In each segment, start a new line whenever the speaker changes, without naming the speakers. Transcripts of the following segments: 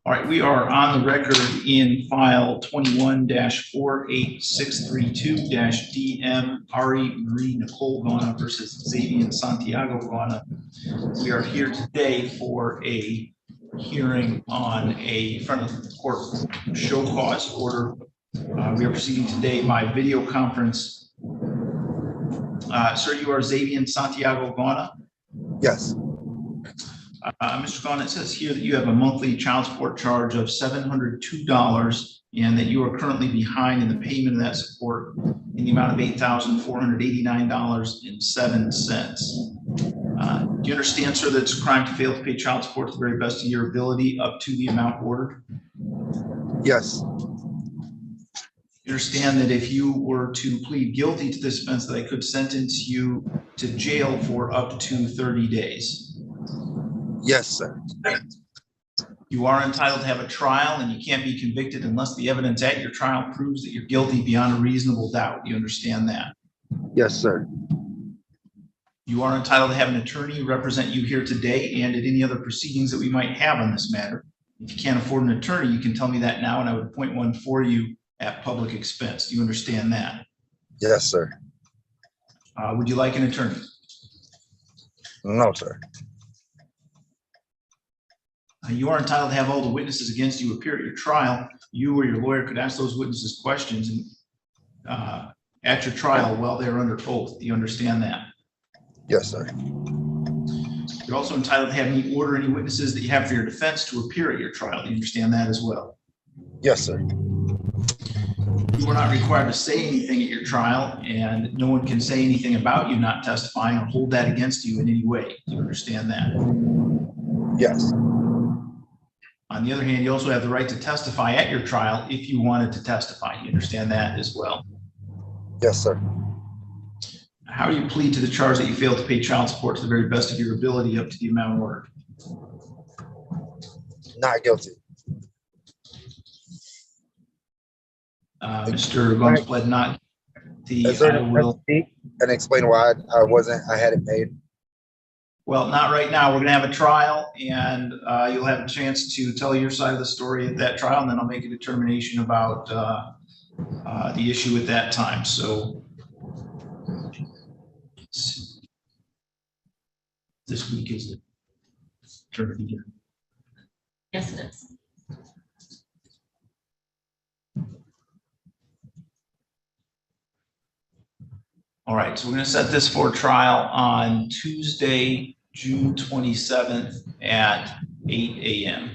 All right, we are on the record in file 21-48632-DM Ari Marie Nicole Iguana versus Xavian Santiago Iguana. We are here today for a hearing on a front of the court show cause order. We are proceeding today by video conference. Sir, you are Xavian Santiago Iguana?
Yes.
Mr. Iguana, it says here that you have a monthly child support charge of $702 and that you are currently behind in the payment of that support in the amount of $8,489.07. Do you understand, sir, that it's a crime to fail to pay child support to the very best of your ability up to the amount ordered?
Yes.
You understand that if you were to plead guilty to this offense, that I could sentence you to jail for up to 30 days?
Yes, sir.
You are entitled to have a trial, and you can't be convicted unless the evidence at your trial proves that you're guilty beyond a reasonable doubt. You understand that?
Yes, sir.
You are entitled to have an attorney represent you here today and at any other proceedings that we might have on this matter. If you can't afford an attorney, you can tell me that now, and I would appoint one for you at public expense. Do you understand that?
Yes, sir.
Would you like an attorney?
No, sir.
You are entitled to have all the witnesses against you appear at your trial. You or your lawyer could ask those witnesses questions and, at your trial while they're under oath. Do you understand that?
Yes, sir.
You're also entitled to have me order any witnesses that you have for your defense to appear at your trial. Do you understand that as well?
Yes, sir.
You are not required to say anything at your trial, and no one can say anything about you not testifying or hold that against you in any way. Do you understand that?
Yes.
On the other hand, you also have the right to testify at your trial if you wanted to testify. You understand that as well?
Yes, sir.
How do you plead to the charge that you failed to pay child support to the very best of your ability up to the amount ordered?
Not guilty.
Mr. Guns pled not guilty.
Is there and explain why I hadn't paid?
Well, not right now. We're going to have a trial, and you'll have a chance to tell your side of the story at that trial, and then I'll make a determination about the issue at that time. So this week is the turn of the year.
Yes, it is.
All right, so we're going to set this for trial on Tuesday, June 27th at 8 a.m.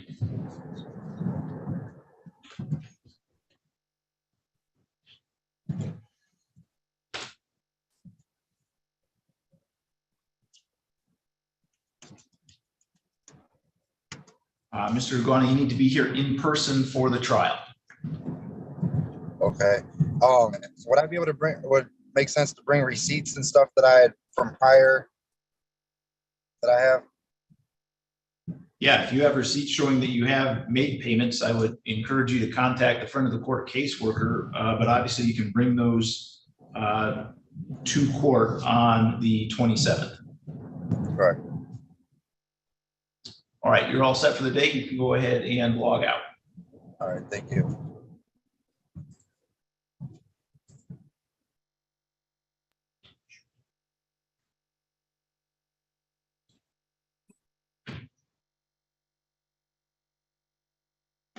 Mr. Iguana, you need to be here in person for the trial.
Okay. Would I be able to would make sense to bring receipts and stuff that I had from prior that I have?
Yeah, if you have receipts showing that you have made payments, I would encourage you to contact the front of the court caseworker, but obviously you can bring those to court on the 27th.
Right.
All right, you're all set for the day. You can go ahead and log out.
All right, thank you.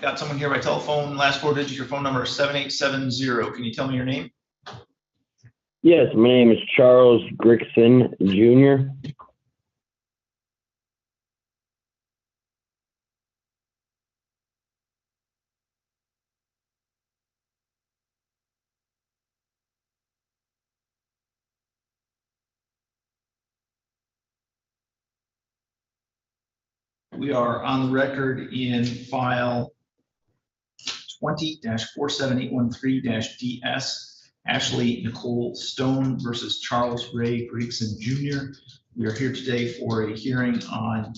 Got someone here by telephone. Last four digits, your phone number is 7870. Can you tell me your name?
Yes, my name is Charles Gregson, Jr.
We are on the record in file 20-47813-DS, Ashley Nicole Stone versus Charles Ray Gregson Jr. We are here today for a hearing on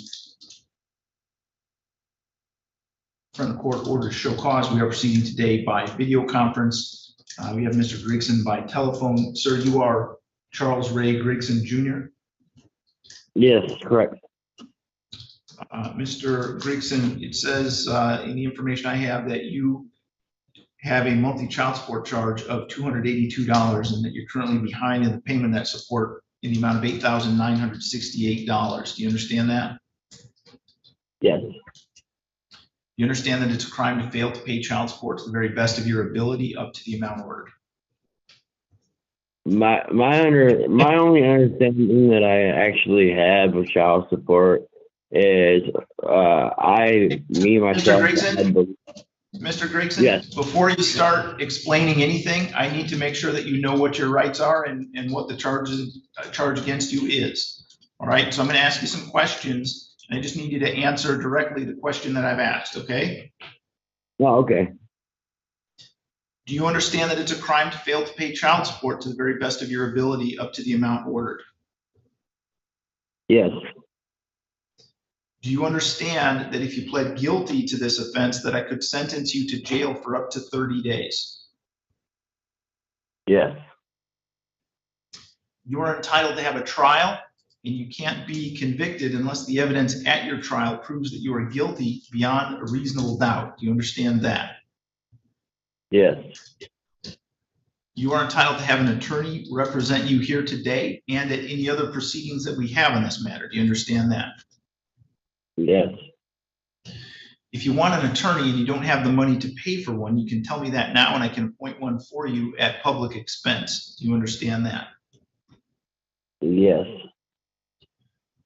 front of the court order to show cause. We are proceeding today by video conference. We have Mr. Gregson by telephone. Sir, you are Charles Ray Gregson Jr.?
Yes, correct.
Mr. Gregson, it says in the information I have that you have a monthly child support charge of $282 and that you're currently behind in the payment of that support in the amount of $8,968. Do you understand that?
Yes.
You understand that it's a crime to fail to pay child support to the very best of your ability up to the amount ordered?
My only understanding that I actually have of child support is myself.
Gregson? Mr. Gregson,
Yes.
before you start explaining anything, I need to make sure that you know what your rights are and what the charge against you is. All right, so I'm going to ask you some questions, and I just need you to answer directly the question that I've asked, okay?
Oh, okay.
Do you understand that it's a crime to fail to pay child support to the very best of your ability up to the amount ordered?
Yes.
Do you understand that if you pled guilty to this offense, that I could sentence you to jail for up to 30 days?
Yes.
You are entitled to have a trial, and you can't be convicted unless the evidence at your trial proves that you are guilty beyond a reasonable doubt. Do you understand that?
Yes.
You are entitled to have an attorney represent you here today and at any other proceedings that we have on this matter. Do you understand that?
Yes.
If you want an attorney and you don't have the money to pay for one, you can tell me that now and I can appoint one for you at public expense. Do you understand that?
Yes.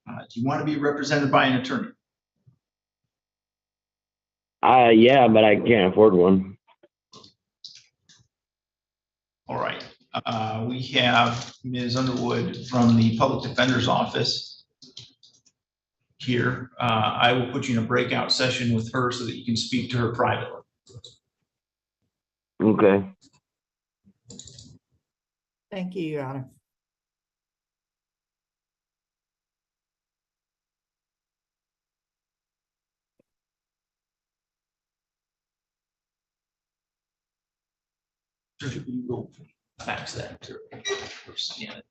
Do you want to be represented by an attorney?
Yeah, but I can't afford one.
All right. We have Ms. Underwood from the Public Defender's Office here. I will put you in a breakout session with her so that you can speak to her privately.
Okay.
Thank you, Your Honor.
You will fax that to her or scan it.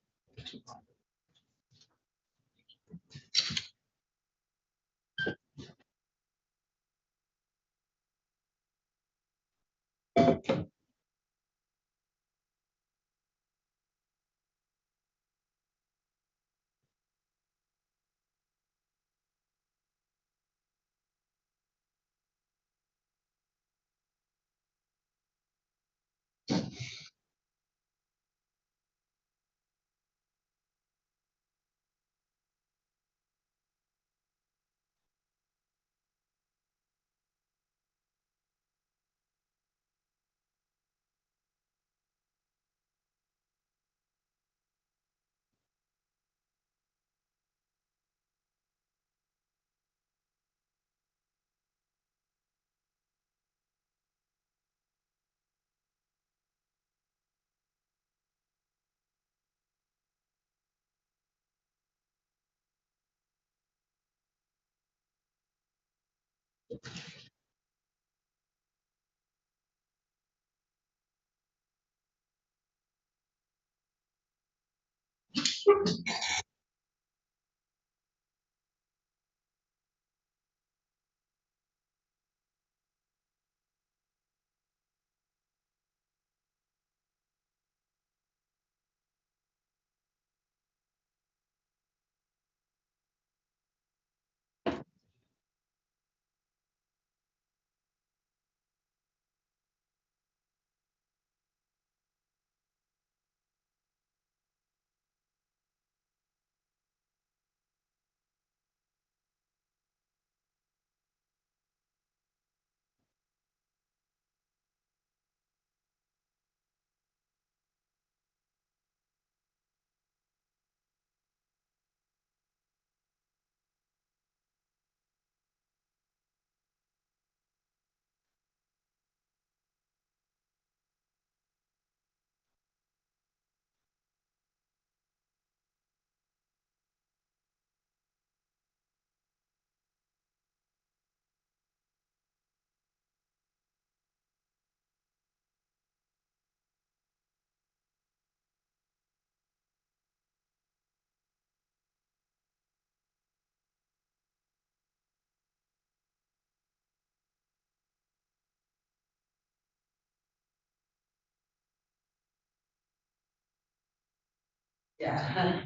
Yeah.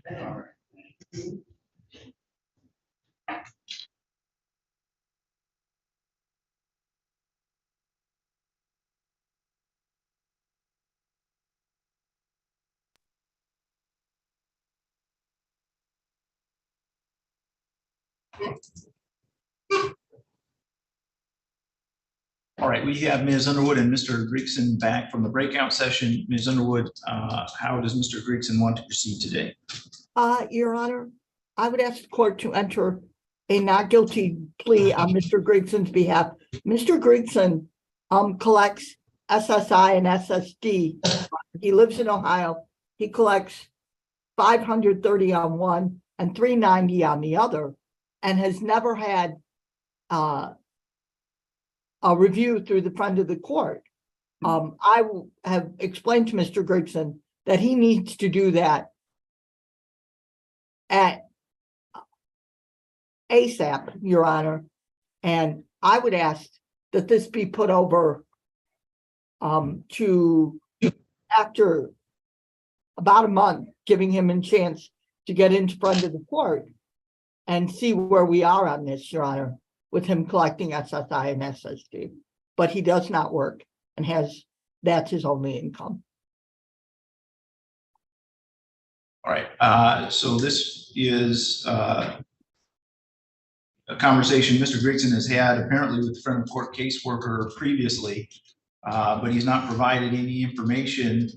All right, we have Ms. Underwood and Mr. Gregson back from the breakout session. Ms. Underwood, how does Mr. Gregson want to proceed today?
Your Honor, I would ask the court to enter a not guilty plea on Mr. Gregson's behalf. Mr. Gregson collects SSI and SSD. He lives in Ohio. He collects $530 on one and $390 on the other, and has never had a review through the friend of the court. I have explained to Mr. Gregson that he needs to do that at ASAP, Your Honor, and I would ask that this be put over to after about a month, giving him a chance to get into front of the court and see where we are on this, Your Honor, with him collecting SSI and SSD. But he does not work and that's his only income.
All right, so this is a conversation Mr. Gregson has had apparently with the friend of court caseworker previously, but he's not provided any information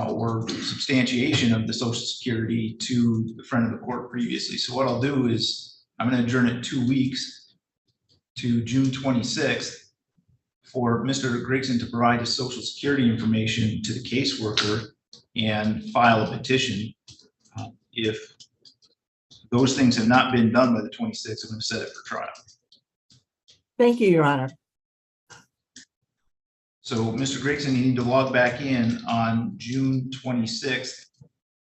or substantiation of the Social Security to the friend of the court previously. So what I'll do is I'm going to adjourn it 2 weeks to June 26th for Mr. Gregson to provide his Social Security information to the caseworker and file a petition. If those things have not been done by the 26th, I'm going to set it for trial.
Thank you, Your Honor.
So, Mr. Gregson, you need to log back in on June 26th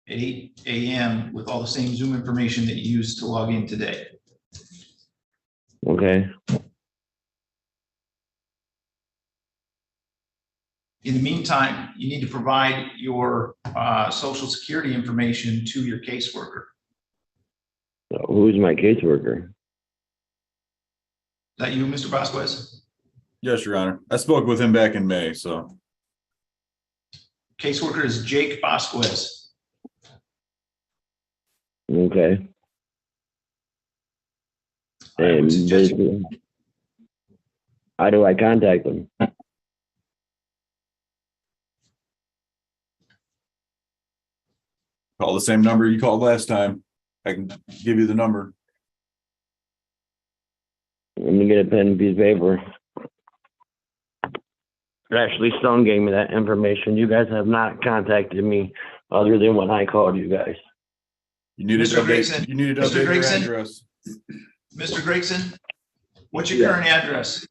at 8 a.m. with all the same Zoom information that you used to log in today.
Okay.
In the meantime, you need to provide your Social Security information to your caseworker.
So who's my caseworker?
Is that you, Mr. Vasquez?
Yes, Your Honor. I spoke with him back in May, so.
Caseworker is Jake Vasquez.
Okay.
I would
And
suggest
how do I contact them?
Call the same number you called last time. I can give you the number.
Let me get a pen and piece of paper. Ashley Stone gave me that information. You guys have not contacted me other than when I called you guys.
You need
Mr.
to
Gregson,
update, you need to
Mr.
update your
Gregson?
address.
Mr. Gregson, what's your current address?